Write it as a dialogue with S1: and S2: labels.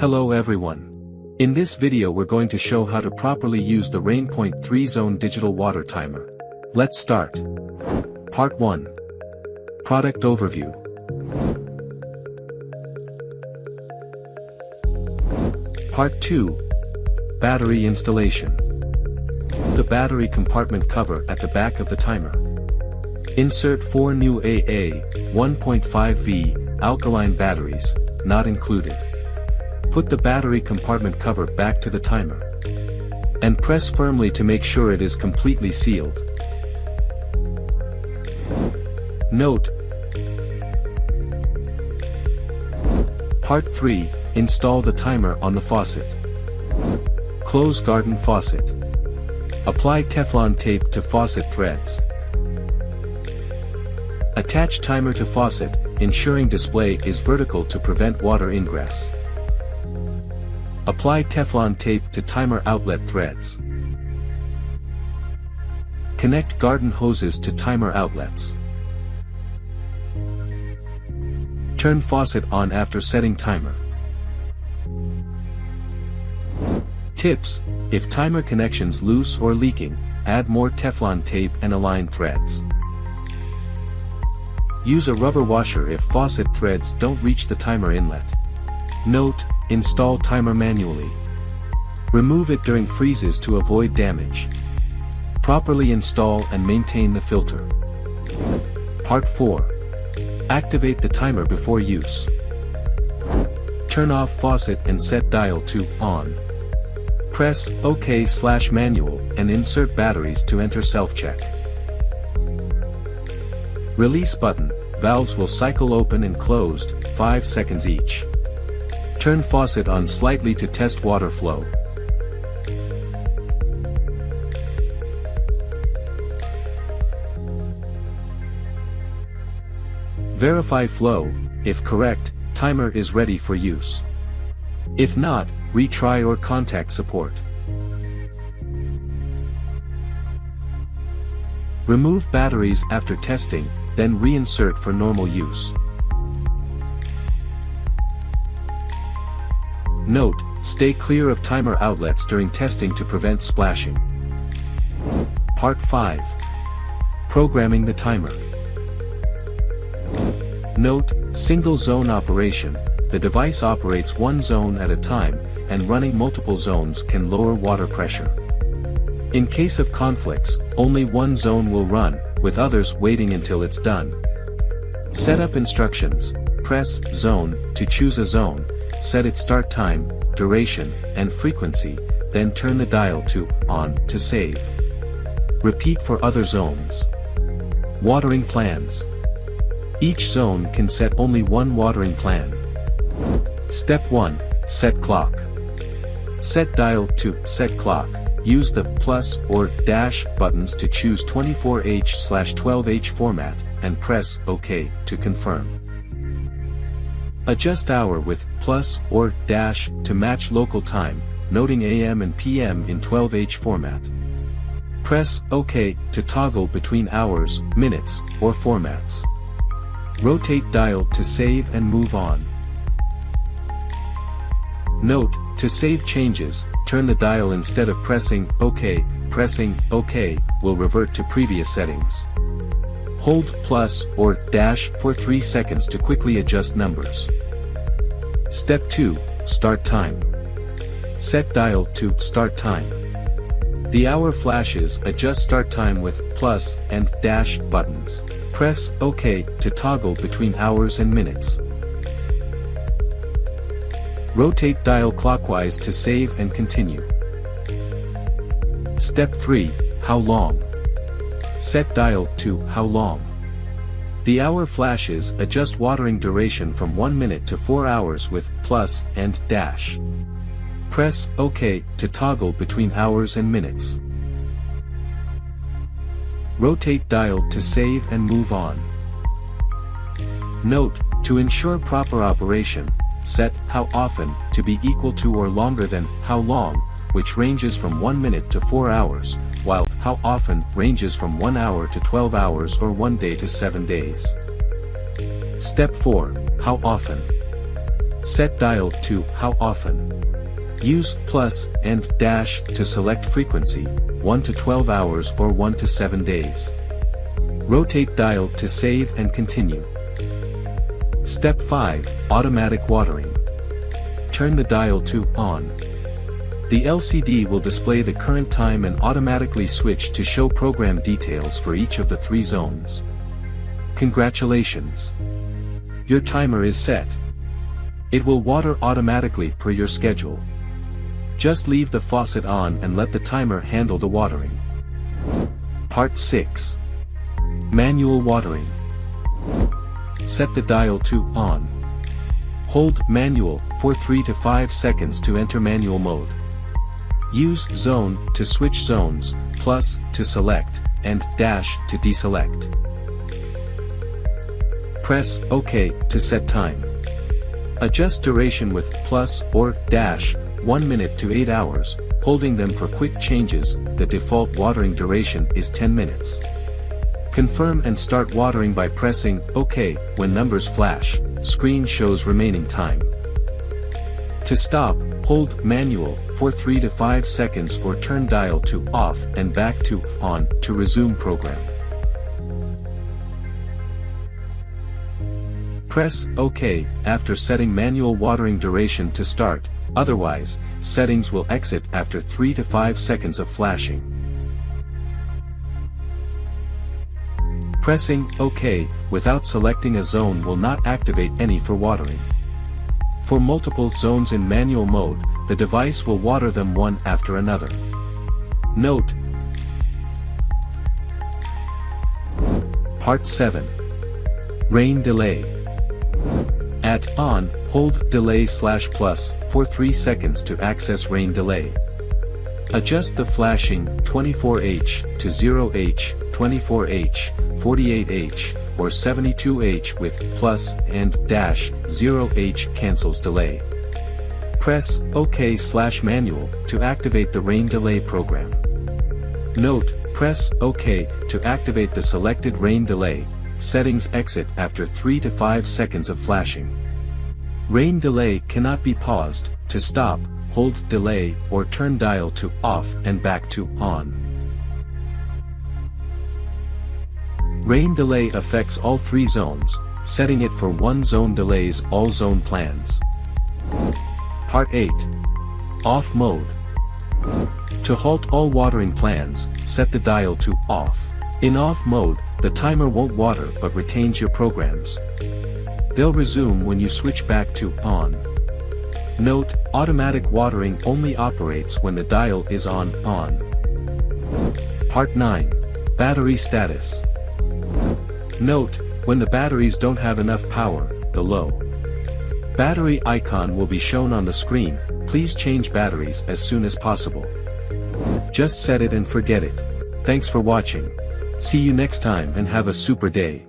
S1: Hello everyone. In this video we're going to show how to properly use the RainPoint 3-zone digital water timer. Let's start. Part 1. Product Overview. Part 2. Battery Installation. The battery compartment cover at the back of the timer. Insert 4 new AA 1.5V alkaline batteries, not included. Put the battery compartment cover back to the timer. And press firmly to make sure it is completely sealed. Note: Part 3. Install the timer on the faucet. Close garden faucet. Apply Teflon tape to faucet threads. Attach timer to faucet, ensuring display is vertical to prevent water ingress. Apply Teflon tape to timer outlet threads. Connect garden hoses to timer outlets. Turn faucet on after setting timer. Tips: if timer connections loose or leaking, add more Teflon tape and align threads. Use a rubber washer if faucet threads don't reach the timer inlet. Note: install timer manually. Remove it during freezes to avoid damage. Properly install and maintain the filter. Part 4. Activate the timer before use. Turn off faucet and set dial to on. Press OK/manual and insert batteries to enter self-check. Release button, valves will cycle open and closed, 5 seconds each. Turn faucet on slightly to test water flow. Verify flow. If correct, timer is ready for use. If not, retry or contact support. Remove batteries after testing, then reinsert for normal use. Note: stay clear of timer outlets during testing to prevent splashing. Part 5. Programming the timer. Note: single zone operation. The device operates one zone at a time, and running multiple zones can lower water pressure. In case of conflicts, only one zone will run, with others waiting until it's done. Setup instructions: press Zone to choose a zone, set its start time, duration, and frequency, then turn the dial to on to save. Repeat for other zones. Watering plans. Each zone can set only one watering plan. Step 1. Set clock. Set dial to set clock. Use the plus or dash buttons to choose 24H/12H format, and press OK to confirm. Adjust hour with plus or dash to match local time, noting AM and PM in 12H format. Press OK to toggle between hours, minutes, or formats. Rotate dial to save and move on. Note: to save changes, turn the dial instead of pressing OK. Pressing OK will revert to previous settings. Hold plus or dash for 3 seconds to quickly adjust numbers. Step 2. Start time. Set dial to start time. The hour flashes. Adjust start time with plus and dash buttons. Press OK to toggle between hours and minutes. Rotate dial clockwise to save and continue. Step 3. How long? Set dial to how long. The hour flashes. Adjust watering duration from 1 minute to 4 hours with plus and dash. Press OK to toggle between hours and minutes. Rotate dial to save and move on. Note: to ensure proper operation, set how often to be equal to or longer than how long, which ranges from 1 minute to 4 hours, while how often ranges from 1 hour to 12 hours or 1 day to 7 days. Step 4. How often? Set dial to how often. Use plus and dash to select frequency, 1 to 12 hours or 1 to 7 days. Rotate dial to save and continue. Step 5, Automatic Watering. Turn the dial to on. The LCD will display the current time and automatically switch to show program details for each of the 3 zones. Congratulations! Your timer is set. It will water automatically per your schedule. Just leave the faucet on and let the timer handle the watering. Part 6. Manual Watering. Set the dial to on. Hold manual for 3 to 5 seconds to enter manual mode. Use zone to switch zones, plus to select, and dash to deselect. Press OK to set time. Adjust duration with plus or dash 1 minute to 8 hours, holding them for quick changes. The default watering duration is 10 minutes. Confirm and start watering by pressing OK. When numbers flash, screen shows remaining time. To stop, hold manual for 3 to 5 seconds or turn dial to off and back to on to resume program. Press OK after setting manual watering duration to start, otherwise, settings will exit after 3 to 5 seconds of flashing. Pressing OK without selecting a zone will not activate any for watering. For multiple zones in manual mode, the device will water them one after another. Note: Part 7. Rain Delay. At on, hold delay/plus for 3 seconds to access rain delay. Adjust the flashing 24H to 0H, 24H, 48H, or 72H with plus and dash 0H cancels delay. Press OK/manual to activate the rain delay program. Note: press OK to activate the selected rain delay. Settings exit after 3 to 5 seconds of flashing. Rain delay cannot be paused. To stop, hold delay or turn dial to off and back to on. Rain delay affects all 3 zones. Setting it for 1 zone delays all zone plans. Part 8. Off mode. To halt all watering plans, set the dial to off. In off mode, the timer won't water but retains your programs. They'll resume when you switch back to on. Note: automatic watering only operates when the dial is on. Part 9. Battery status. Note: when the batteries don't have enough power, the low battery icon will be shown on the screen. Please change batteries as soon as possible. Just set it and forget it. Thanks for watching. See you next time and have a super day.